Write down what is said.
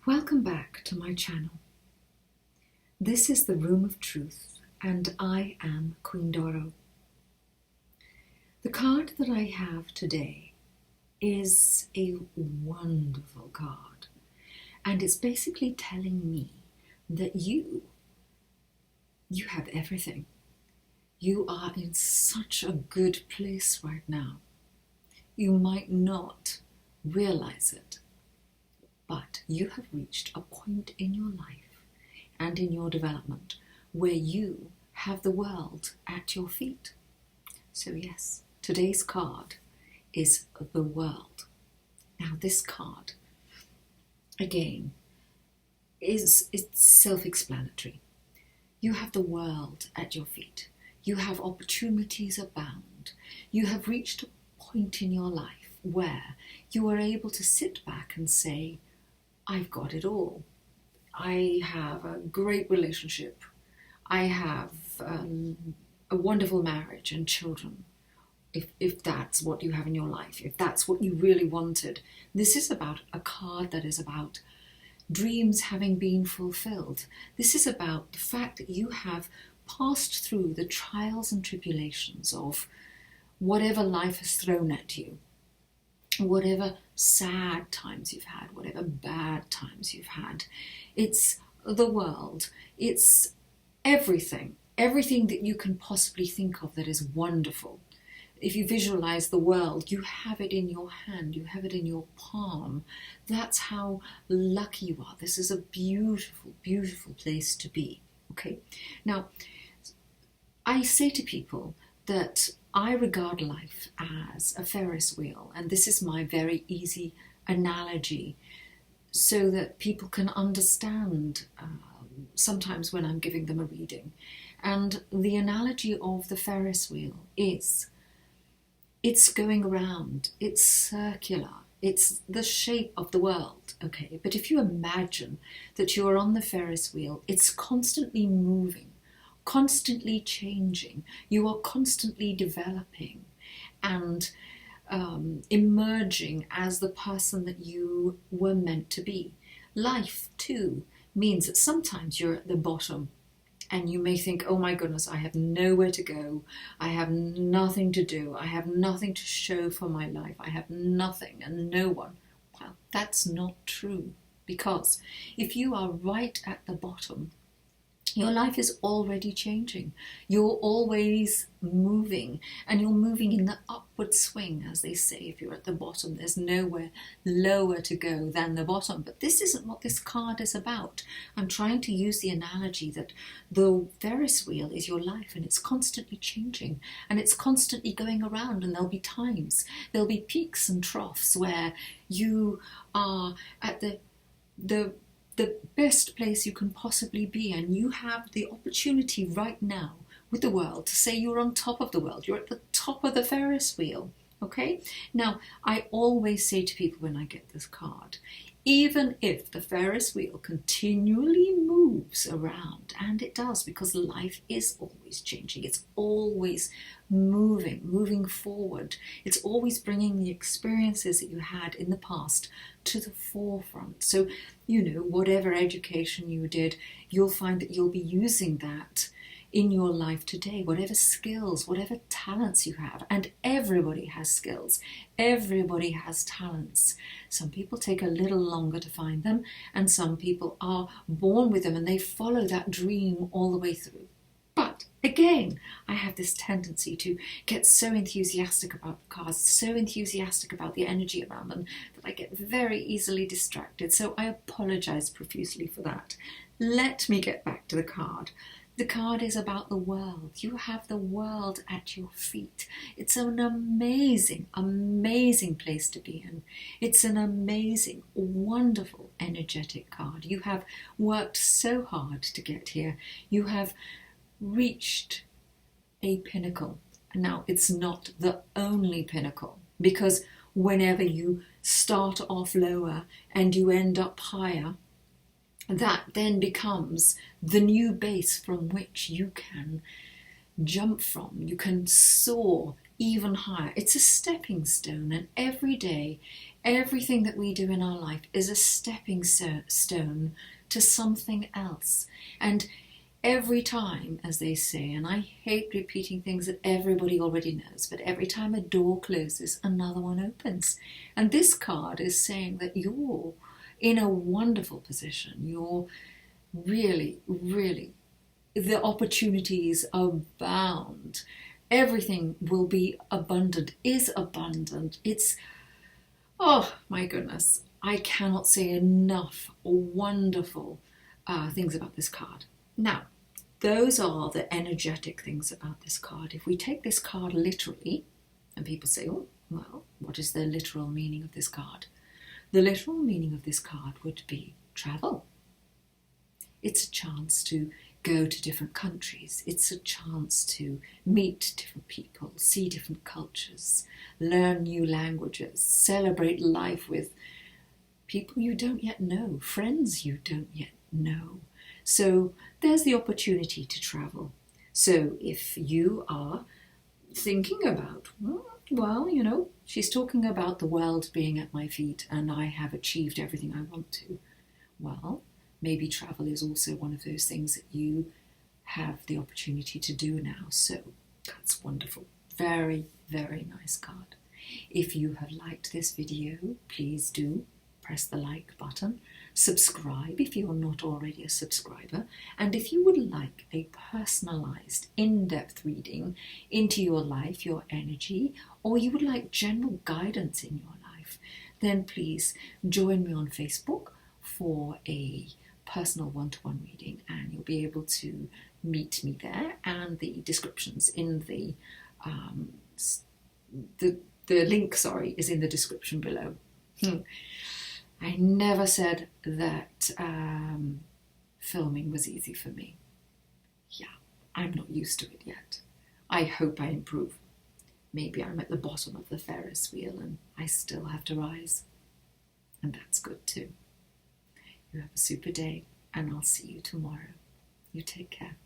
Welcome back to my channel. This is the Room of Truth and I am Queen Doro. The card that I have today is a wonderful card, and it's basically telling me that you have everything. You are in such a good place right now. You might not realize it, but you have reached a point in your life and in your development where you have the world at your feet. So yes, today's card is the world. Now this card, again, it's self-explanatory. You have the world at your feet. You have opportunities abound. You have reached a point in your life where you are able to sit back and say, I've got it all. I have a great relationship. I have a wonderful marriage and children. If that's what you have in your life, if that's what you really wanted. This is about a card that is about dreams having been fulfilled. This is about the fact that you have passed through the trials and tribulations of whatever life has thrown at you, whatever sad times you've had, whatever bad times you've had. It's the world. It's everything that you can possibly think of that is wonderful. If you visualize the world, you have it in your hand, you have it in your palm. That's how lucky you are. This is a beautiful, beautiful place to be. Okay. Now, I say to people that I regard life as a Ferris wheel, and this is my very easy analogy so that people can understand sometimes when I'm giving them a reading. And the analogy of the Ferris wheel is it's going around, it's circular, it's the shape of the world, okay? But if you imagine that you're on the Ferris wheel, it's constantly moving, constantly changing. You are constantly developing and emerging as the person that you were meant to be. Life, too, means that sometimes you're at the bottom and you may think, oh my goodness, I have nowhere to go. I have nothing to do. I have nothing to show for my life. I have nothing and no one. Well, that's not true, because if you are right at the bottom, your life is already changing. You're always moving, and you're moving in the upward swing, as they say. If you're at the bottom, there's nowhere lower to go than the bottom. But this isn't what this card is about. I'm trying to use the analogy that the Ferris wheel is your life, and it's constantly changing, and it's constantly going around, and there'll be times, there'll be peaks and troughs where you are at the best place you can possibly be, and you have the opportunity right now with the world to say you're on top of the world, you're at the top of the Ferris wheel. Okay, now I always say to people when I get this card, even if the Ferris wheel continually moves around, and it does, because life is always changing, it's always moving forward, it's always bringing the experiences that you had in the past to the forefront. So, you know, whatever education you did, you'll find that you'll be using that in your life today, whatever skills, whatever talents you have. And everybody has skills, everybody has talents. Some people take a little longer to find them, and some people are born with them and they follow that dream all the way through. But again, I have this tendency to get so enthusiastic about the cards, so enthusiastic about the energy around them, that I get very easily distracted. So I apologize profusely for that. Let me get back to the card. The card is about the world. You have the world at your feet. It's an amazing, amazing place to be in. It's an amazing, wonderful, energetic card. You have worked so hard to get here. You have reached a pinnacle. Now, it's not the only pinnacle, because whenever you start off lower and you end up higher, that then becomes the new base from which you can jump from. You can soar even higher. It's a stepping stone, and every day, Everything that we do in our life is a stepping stone to something else. And every time, as they say, and I hate repeating things that everybody already knows, but every time a door closes, another one opens. And this card is saying that you're in a wonderful position. You're really, really, the opportunities abound. Everything will be abundant, is abundant. It's, oh my goodness, I cannot say enough wonderful things about this card. Now, those are the energetic things about this card. If we take this card literally, and people say, oh, well, what is the literal meaning of this card? The literal meaning of this card would be travel. It's a chance to go to different countries. It's a chance to meet different people, see different cultures, learn new languages, celebrate life with people you don't yet know, friends you don't yet know. So there's the opportunity to travel. So if you are thinking about, well, you know, she's talking about the world being at my feet and I have achieved everything I want to. Well, maybe travel is also one of those things that you have the opportunity to do now. So that's wonderful. Very, very nice card. If you have liked this video, please do press the like button. Subscribe if you're not already a subscriber. And if you would like a personalized, in-depth reading into your life, your energy, or you would like general guidance in your life, then please join me on Facebook for a personal one-to-one reading, and you'll be able to meet me there, and the descriptions in the link, is in the description below. I never said that filming was easy for me. Yeah, I'm not used to it yet. I hope I improve. Maybe I'm at the bottom of the Ferris wheel and I still have to rise. And that's good too. You have a super day, and I'll see you tomorrow. You take care.